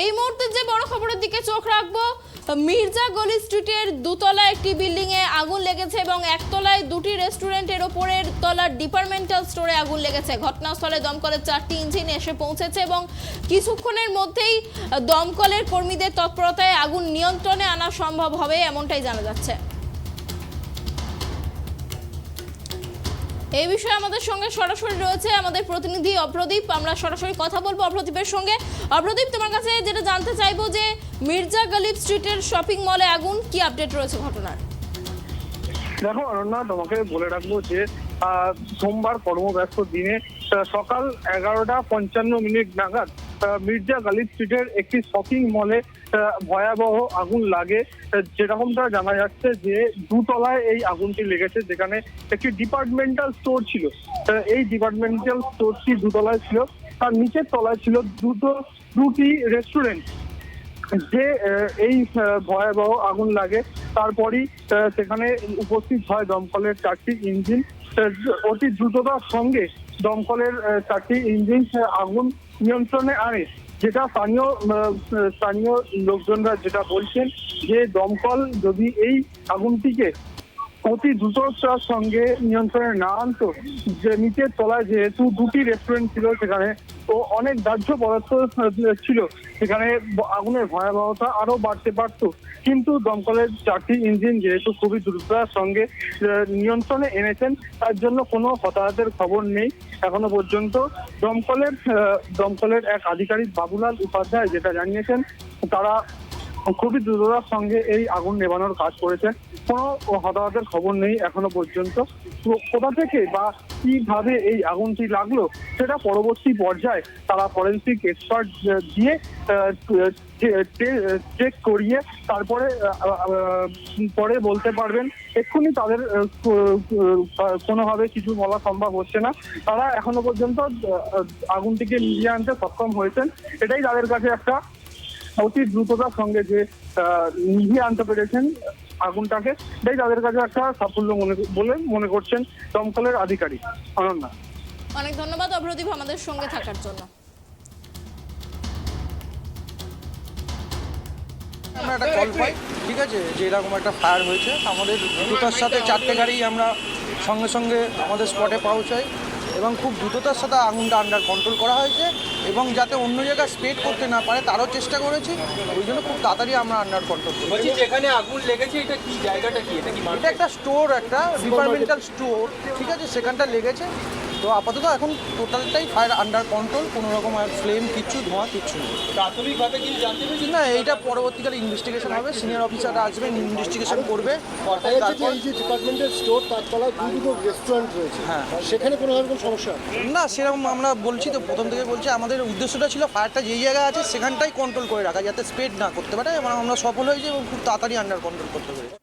এই মুহূর্তে যে বড় খবরের দিকে চোখ রাখবো, মির্জা গলি স্ট্রিটের দুতলা একটি বিল্ডিং এ আগুন লেগেছে এবং একতলায় দুটি রেস্টুরেন্টের ওপরের তলার ডিপার্টমেন্টাল স্টোরে আগুন লেগেছে। ঘটনাস্থলে দমকলের 4টি ইঞ্জিন এসে পৌঁছেছে এবং কিছুক্ষণের মধ্যেই দমকলের কর্মীদের তৎপরতায় আগুন নিয়ন্ত্রণে আনা সম্ভব হবে এমনটাই জানা যাচ্ছে। এই বিষয়ে আমাদের সঙ্গে সরাসরি রয়েছে আমাদের প্রতিনিধি অপ্রদীপ। আমরা সরাসরি কথা বলবো অপ্রদীপের সঙ্গে। অপ্রদীপ, তোমার কাছে যেটা জানতে চাইবো যে মির্জা গলিব স্ট্রিটের শপিং মলে আগুন, কি আপডেট রয়েছে ঘটনার? দেখো অনন্যা, তোমাকে বলে রাখবো যে সোমবার কর্মব্যস্ত দিনে সকাল 11:55 নাগাদ মির্জা গালিব স্ট্রিটের একটি শপিং মলে ভয়াবহ আগুন লাগে। যেরকমটা জানা যাচ্ছে যে দুতলায় এই আগুনটি লেগেছে, যেখানে একটি ডিপার্টমেন্টাল স্টোর ছিল। এই ডিপার্টমেন্টাল স্টোরটি দুতলায় ছিল, তার নিচের তলায় ছিল দুটি রেস্টুরেন্ট। যে এই ভয়াবহ আগুন লাগে তারপরই সেখানে উপস্থিত হয় দমকলের 4টি ইঞ্জিন। অতি দ্রুততার সঙ্গে দমকলের 4টি ইঞ্জিন আগুন নিয়ন্ত্রণে আনে। যেটা স্থানীয় লোকজনরা যেটা বলছেন যে দমকল যদি এই আগুনটিকে অতি দ্রুততার সঙ্গে নিয়ন্ত্রণে না আনতো, যে নিচের তলায় যেহেতু দুটি রেস্টুরেন্ট ছিল সেখানে ও অনেক দাহ্য পদার্থ ছিল, সেখানে আগুনের ভয়াবহতা আরো বাড়তে পারত। কিন্তু দমকলের 4টি ইঞ্জিন যেহেতু খুবই দ্রুততার সঙ্গে নিয়ন্ত্রণে এনেছেন, তার জন্য কোনো হতাহতের খবর নেই এখনো পর্যন্ত। দমকলের এক আধিকারিক বাবুলাল উপাধ্যায় যেটা জানিয়েছেন, তারা খুবই দ্রুততার সঙ্গে এই আগুন নেভানোর কাজ করেছে। কোনো হতাহতের খবর নেই এখনো পর্যন্ত। কোথা থেকে বা কিভাবে এই আগুনটি লাগলো সেটা পরবর্তী পর্যায়ে তারা ফরেন্সিক এক্সপার্ট দিয়ে চেক করিয়ে তারপরে পরে বলতে পারবেন। এক্ষুনি তাদের কোনোভাবে কিছু বলা সম্ভব হচ্ছে না। তারা এখনো পর্যন্ত আগুনটিকে নিভিয়ে আনতে সক্ষম হয়েছেন। এটাই তাদের কাছে একটা অতি দ্রুততার সঙ্গে যে নিভিয়ে আনতে পেরেছেন আগুনটাকে, এটাই তাদের কাছে একটা সাফল্য বলে মনে করছেন দমকলের আধিকারিক। অনন্যা, অনেক ধন্যবাদ অপ্রদীপ আমাদের সঙ্গে থাকার জন্য। আমরা একটা কল পাই, ঠিক আছে, যে এরকম একটা ফায়ার হয়েছে। আমাদের দ্রুততার সাথে 4টে গাড়ি আমরা সঙ্গে সঙ্গে আমাদের স্পটে পৌঁছাই এবং খুব দ্রুততার সাথে আগুনটা আন্ডার কন্ট্রোল করা হয়েছে এবং যাতে অন্য জায়গায় স্প্রেড করতে না পারে তারও চেষ্টা করেছি। ওই জন্য খুব তাড়াতাড়ি আমরা আন্ডার কন্ট্রোল করেছি। যেখানে আগুন লেগেছে এটা কি জায়গাটা, কি এটা কি এটা একটা স্টোর, একটা ডিপার্টমেন্টাল স্টোর, ঠিক আছে, সেখানটা লেগেছে। তো আপাতত এখন টোটালটাই ফায়ার আন্ডার কন্ট্রোল, কোনো রকম আর ফ্লেম কিচ্ছু ধোঁয়া কিচ্ছু নেই। প্রাথমিকভাবে কিছু জানতে পেরেছি না, এইটা পরবর্তীকালে ইনভেস্টিগেশন হবে, সিনিয়র অফিসাররা আসবেন, ইনভেস্টিগেশন করবে। যে ডিপার্টমেন্টাল স্টোর তার তলায় দুটো রেস্টুরেন্ট রয়েছে, হ্যাঁ, সেখানে কোনো রকম সমস্যা না সেরকম আমরা বলছি তো, প্রথম থেকে বলছি আমাদের উদ্দেশ্যটা ছিল ফায়ারটা যেই জায়গায় আছে সেখানটাই কন্ট্রোল করে রাখা, যাতে স্প্রেড না করতে পারে। এবং আমরা সফল হয়েছি এবং খুব তাড়াতাড়ি আন্ডার কন্ট্রোল করতে পেরেছি।